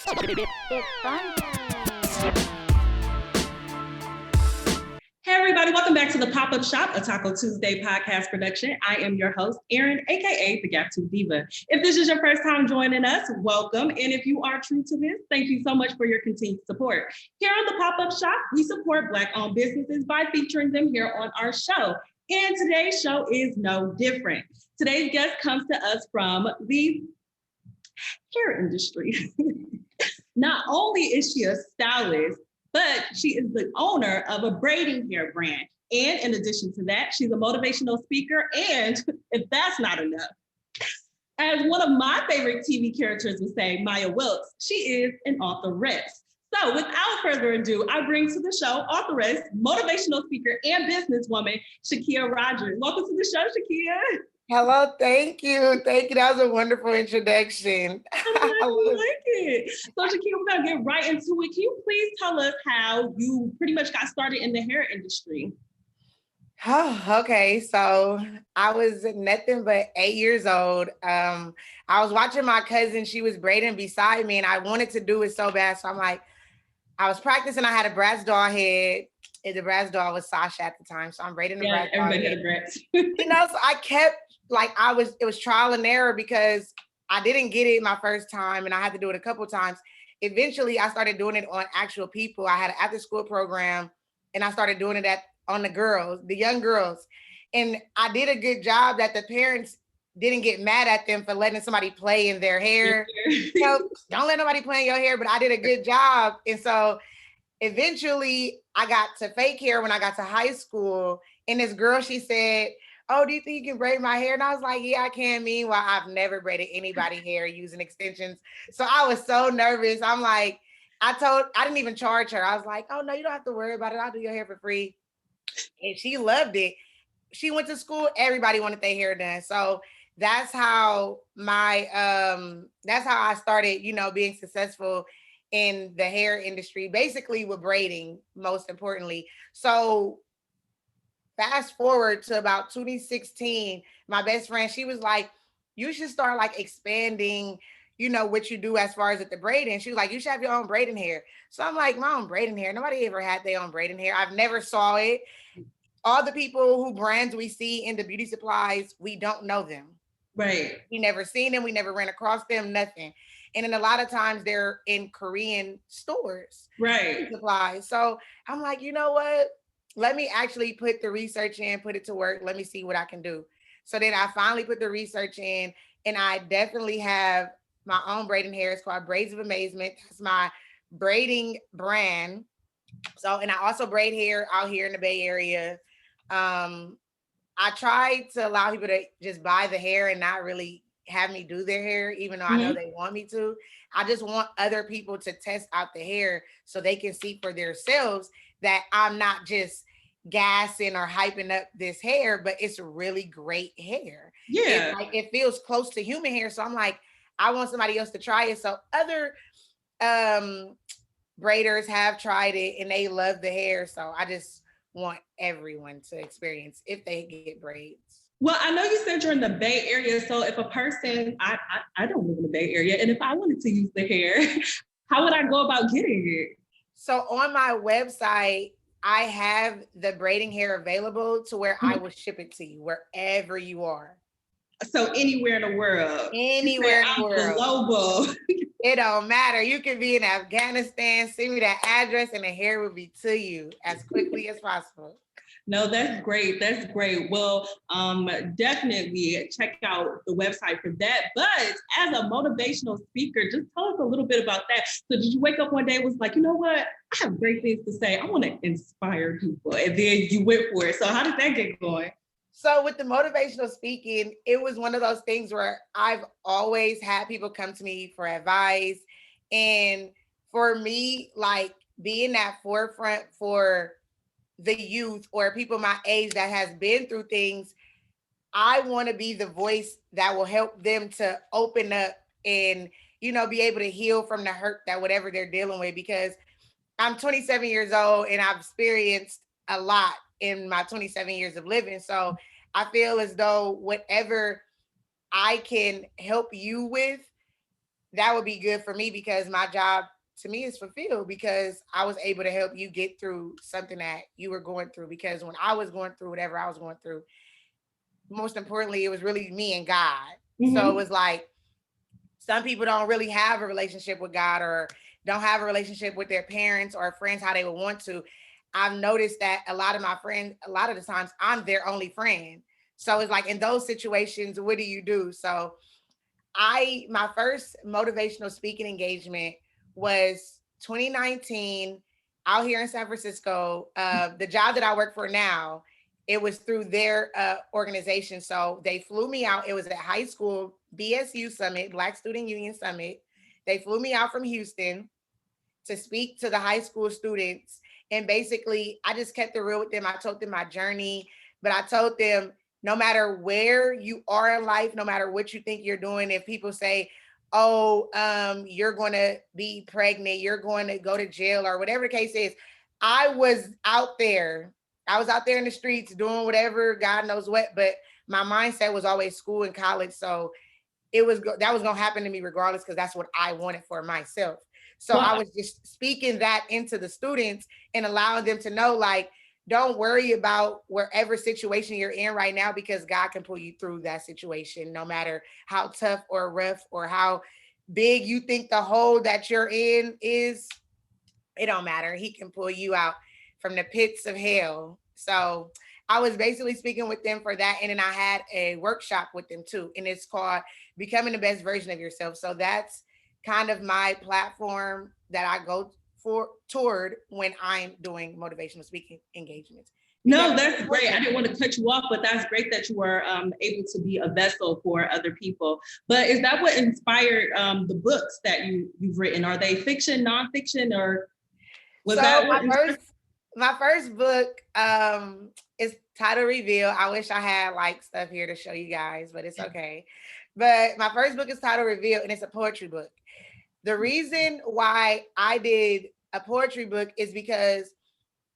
It's fun. Hey everybody, welcome back to the Pop-Up Shop, a Taco Tuesday podcast production. I am your host, Erin, aka the Gap 2 Diva. If this is your first time joining us, welcome. And if you are true to this, thank you so much for your continued support. Here on the Pop-Up Shop, we support Black-owned businesses by featuring them here on our show. And today's show is no different. Today's guest comes to us from the hair industry. Not only is she a stylist, but she is the owner of a braiding hair brand. And in addition to that, she's a motivational speaker. And if that's not enough, as one of my favorite TV characters would say, Maya Wilkes, she is an authoress. So without further ado, I bring to the show authoress, motivational speaker, and businesswoman, Shekia Rogers. Welcome to the show, Shekia. Hello, thank you. Thank you. That was a wonderful introduction. I like it. So, Shekia, we're going to get right into it. Can you please tell us how you pretty much got started in the hair industry? Oh, okay. So I was nothing but 8 years old. I was watching my cousin. She was braiding beside me and I wanted to do it so bad. So I'm like, I was practicing. I had a brass doll head. And the brass doll was Sasha at the time. So I'm braiding the brass doll everybody head. had a brass. So I kept it was trial and error because I didn't get it my first time and I had to do it a couple times. Eventually I started doing it on actual people. I had an after school program and I started doing it on the young girls. And I did a good job that the parents didn't get mad at them for letting somebody play in their hair. Don't let nobody play in your hair, but I did a good job. And so eventually I got to fake hair when I got to high school. And this girl, she said, "Oh, do you think you can braid my hair?" And I was like, "Yeah, I can." Meanwhile, I've never braided anybody's hair using extensions. So I was so nervous. I'm like, I didn't even charge her. I was like, "Oh no, you don't have to worry about it. I'll do your hair for free." And she loved it. She went to school, everybody wanted their hair done. So that's how that's how I started, being successful in the hair industry, basically with braiding, most importantly. So fast forward to about 2016, my best friend, she was like, "You should start expanding, what you do as far as with the braiding." She was like, "You should have your own braiding hair." So I'm like, "My own braiding hair? Nobody ever had their own braiding hair. I've never saw it. All the people who brands we see in the beauty supplies, we don't know them. Right. We never seen them. We never ran across them, nothing. And then a lot of times they're in Korean stores, right? Supplies. So I'm like, you know what? Let me actually put the research in, put it to work. Let me see what I can do. So then I finally put the research in and I definitely have my own braiding hair. It's called Braids of Amazement. That's my braiding brand. So, and I also braid hair out here in the Bay Area. I try to allow people to just buy the hair and not really have me do their hair, even though I know they want me to. I just want other people to test out the hair so they can see for themselves that I'm not just gassing or hyping up this hair, but it's really great hair. Yeah. It feels close to human hair. So I'm like, I want somebody else to try it. So other braiders have tried it and they love the hair. So I just want everyone to experience if they get braids. Well, I know you said you're in the Bay Area. So if a person, I don't live in the Bay Area, and if I wanted to use the hair, how would I go about getting it? So on my website, I have the braiding hair available to where I will ship it to you wherever you are. So anywhere in the world. Anywhere in the world. Global. It don't matter. You can be in Afghanistan, send me that address and the hair will be to you as quickly as possible. No, that's great. That's great. Well, definitely check out the website for that. But as a motivational speaker, just tell us a little bit about that. So did you wake up one day and was like, you know what? I have great things to say. I want to inspire people. And then you went for it. So how did that get going? So with the motivational speaking, it was one of those things where I've always had people come to me for advice. And for me, being that forefront for the youth or people my age that has been through things, I want to be the voice that will help them to open up and, be able to heal from the hurt that whatever they're dealing with, because I'm 27 years old and I've experienced a lot in my 27 years of living. So I feel as though whatever I can help you with, that would be good for me because my job to me is fulfilled because I was able to help you get through something that you were going through. Because when I was going through whatever I was going through, most importantly, it was really me and God. So it was like some people don't really have a relationship with God or don't have a relationship with their parents or friends how they would want to. I've noticed that a lot of my friends, a lot of the times I'm their only friend. So it's like in those situations, what do you do? So my first motivational speaking engagement was 2019 out here in San Francisco. The job that I work for now, it was through their organization. So they flew me out. It was at high school BSU Summit, Black Student Union Summit. They flew me out from Houston to speak to the high school students. And basically, I just kept it real with them. I told them my journey, but I told them no matter where you are in life, no matter what you think you're doing, if people say, oh, you're going to be pregnant, you're going to go to jail or whatever the case is, I was out there. I was out there in the streets doing whatever, God knows what, but my mindset was always school and college. So that was going to happen to me regardless, because that's what I wanted for myself. So I was just speaking that into the students and allowing them to know, like, don't worry about wherever situation you're in right now, because God can pull you through that situation, no matter how tough or rough or how big you think the hole that you're in is. It don't matter. He can pull you out from the pits of hell. So I was basically speaking with them for that. And then I had a workshop with them too. And it's called Becoming the Best Version of Yourself. So that's kind of my platform that I go toward when I'm doing motivational speaking engagements. No, that's great. I didn't want to cut you off, but that's great that you were able to be a vessel for other people. But is that what inspired the books that you've written? Are they fiction, nonfiction, or was that what my first book is title reveal. I wish I had like stuff here to show you guys, but it's okay. But my first book is title reveal, and it's a poetry book. The reason why I did a poetry book is because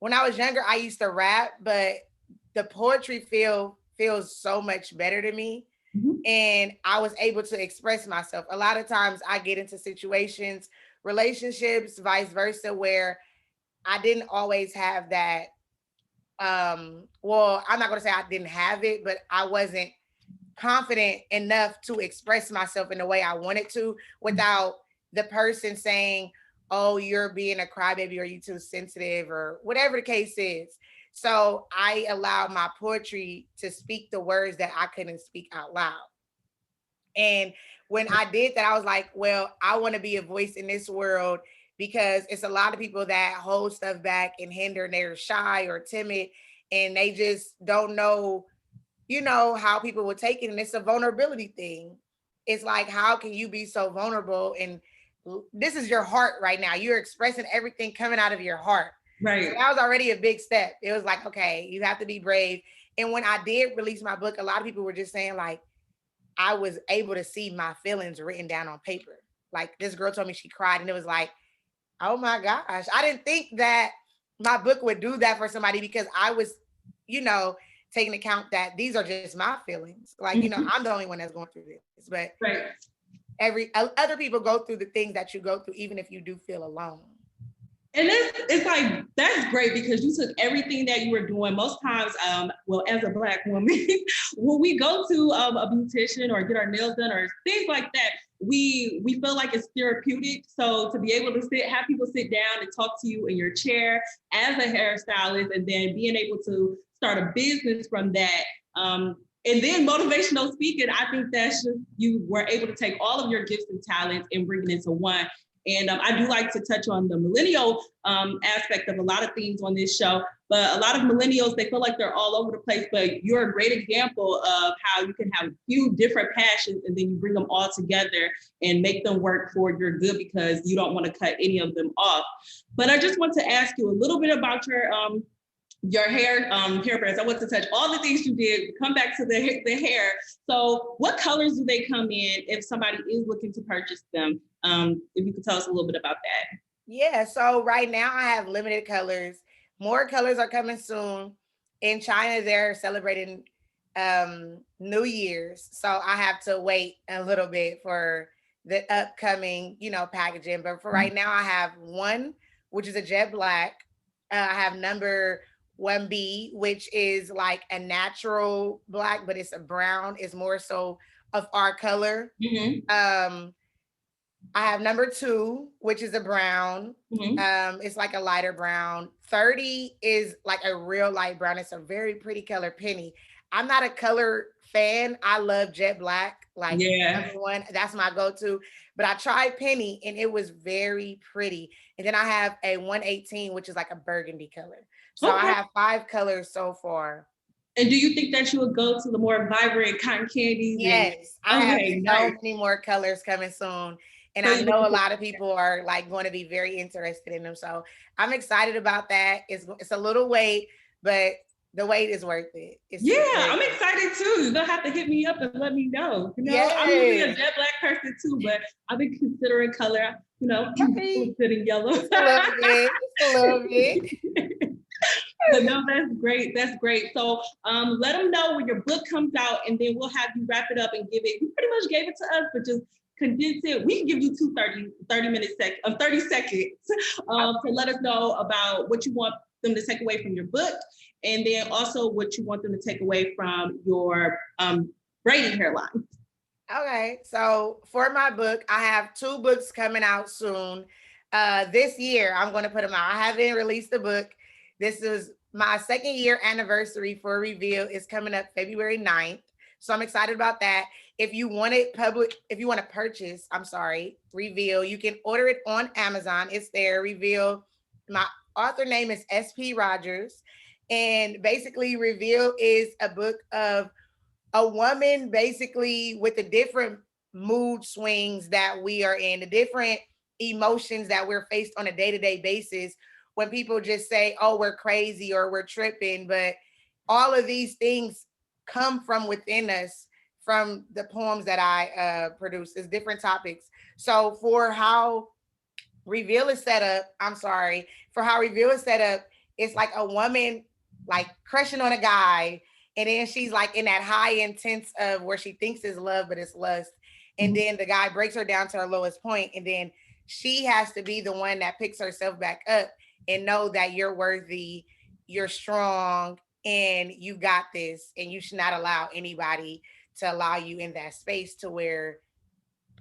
when I was younger, I used to rap, but the poetry feels so much better to me. And I was able to express myself. A lot of times I get into situations, relationships, vice versa, where I didn't always have that. Well, I'm not going to say I didn't have it, but I wasn't confident enough to express myself in the way I wanted to without the person saying, oh, you're being a crybaby or you too sensitive or whatever the case is. So I allowed my poetry to speak the words that I couldn't speak out loud. And when I did that, I was like, well, I want to be a voice in this world, because it's a lot of people that hold stuff back and hinder, and they're shy or timid, and they just don't know, how people will take it. And it's a vulnerability thing. It's like, how can you be so vulnerable? And this is your heart right now. You're expressing everything coming out of your heart. Right. So that was already a big step. It was like, okay, you have to be brave. And when I did release my book, a lot of people were just saying, like, I was able to see my feelings written down on paper. Like, this girl told me she cried, and it was like, oh my gosh. I didn't think that my book would do that for somebody, because I was, taking account that these are just my feelings. Like, I'm the only one that's going through this, but other people go through the things that you go through, even if you do feel alone. And it's like, that's great, because you took everything that you were doing. Most times, as a Black woman, when we go to a beautician or get our nails done or things like that, we feel like it's therapeutic. So to be able to have people sit down and talk to you in your chair as a hairstylist, and then being able to start a business from that, and then motivational speaking, I think that's just, you were able to take all of your gifts and talents and bring it into one. And I do like to touch on the millennial aspect of a lot of things on this show, but a lot of millennials, they feel like they're all over the place, but you're a great example of how you can have a few different passions and then you bring them all together and make them work for your good, because you don't want to cut any of them off. But I just want to ask you a little bit about your hairbrands. I want to touch all the things you did, come back to the hair. So what colors do they come in if somebody is looking to purchase them? If you could tell us a little bit about that. Yeah, so right now I have limited colors. More colors are coming soon. In China, they're celebrating New Year's. So I have to wait a little bit for the upcoming, packaging. But for right now, I have one, which is a jet black. I have number 1B, which is like a natural black, but it's a brown. It's more so of our color. I have number 2, which is a brown. It's like a lighter brown. 30 is like a real light brown. It's a very pretty color, penny. I'm not a color fan. I love jet black. Like number 1, that's my go-to. But I tried penny and it was very pretty. And then I have a 118, which is like a burgundy color. So I have 5 colors so far. And do you think that you would go to the more vibrant cotton candies? Yes, I have so many more colors coming soon. And I know a lot of people are like going to be very interested in them. So I'm excited about that. It's a little wait, but the wait is worth it. I'm excited too. You're gonna have to hit me up and let me know. I'm usually a jet black person too, but I've been considering color, considering yellow. Just a little bit. But no, that's great. That's great. So let them know when your book comes out, and then we'll have you wrap it up and give it. You pretty much gave it to us, but just condense it. We can give you 30 seconds to let us know about what you want them to take away from your book, and then also what you want them to take away from your braiding hairline. Okay, so for my book, I have 2 books coming out soon. This year, I'm going to put them out. I haven't released the book. This is my 2nd year anniversary for Reveal. It's coming up February 9th. So I'm excited about that. If you want to purchase, Reveal, you can order it on Amazon. It's there, Reveal. My author name is SP Rogers. And basically, Reveal is a book of a woman basically with the different mood swings that we are in, the different emotions that we're faced on a day-to-day basis. When people just say, oh, we're crazy or we're tripping, but all of these things come from within us from the poems that I produce. It's different topics. So for how Reveal is set up, it's like a woman like crushing on a guy, and then she's like in that high intense of where she thinks is love, but it's lust. And then the guy breaks her down to her lowest point, and then she has to be the one that picks herself back up and know that you're worthy, you're strong, and you got this, and you should not allow anybody to allow you in that space to where,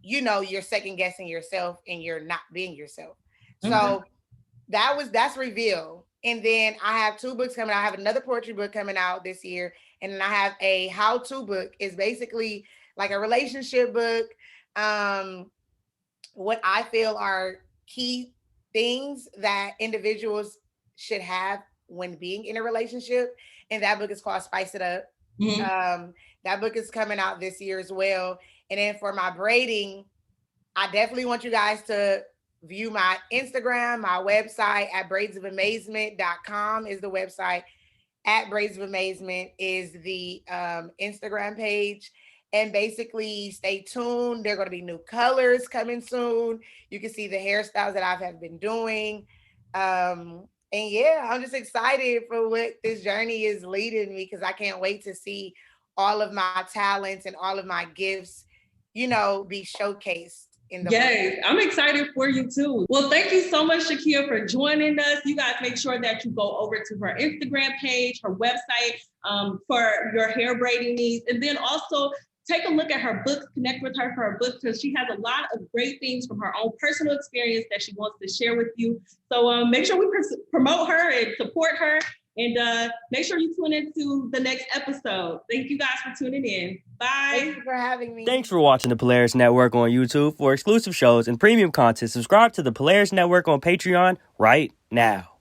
you're second guessing yourself and you're not being yourself. So that's Reveal. And then I have 2 books coming out. I have another poetry book coming out this year. And then I have a how-to book. It's basically like a relationship book. What I feel are key things that individuals should have when being in a relationship. And that book is called Spice It Up. That book is coming out this year as well. And then for my braiding, I definitely want you guys to view my Instagram, my website at braidsofamazement.com is the website. At Braids of Amazement is the Instagram page. And basically stay tuned. There are going to be new colors coming soon. You can see the hairstyles that I have been doing. And yeah, I'm just excited for what this journey is leading me, because I can't wait to see all of my talents and all of my gifts, be showcased in the Yes, I'm excited for you too. Well, thank you so much, Shekia, for joining us. You guys make sure that you go over to her Instagram page, her website, for your hair braiding needs. And then also take a look at her books, connect with her for her books, because she has a lot of great things from her own personal experience that she wants to share with you. So make sure we promote her and support her, and make sure you tune into the next episode. Thank you guys for tuning in. Bye. Thank you for having me. Thanks for watching the Polaris Network on YouTube. For exclusive shows and premium content, subscribe to the Polaris Network on Patreon right now.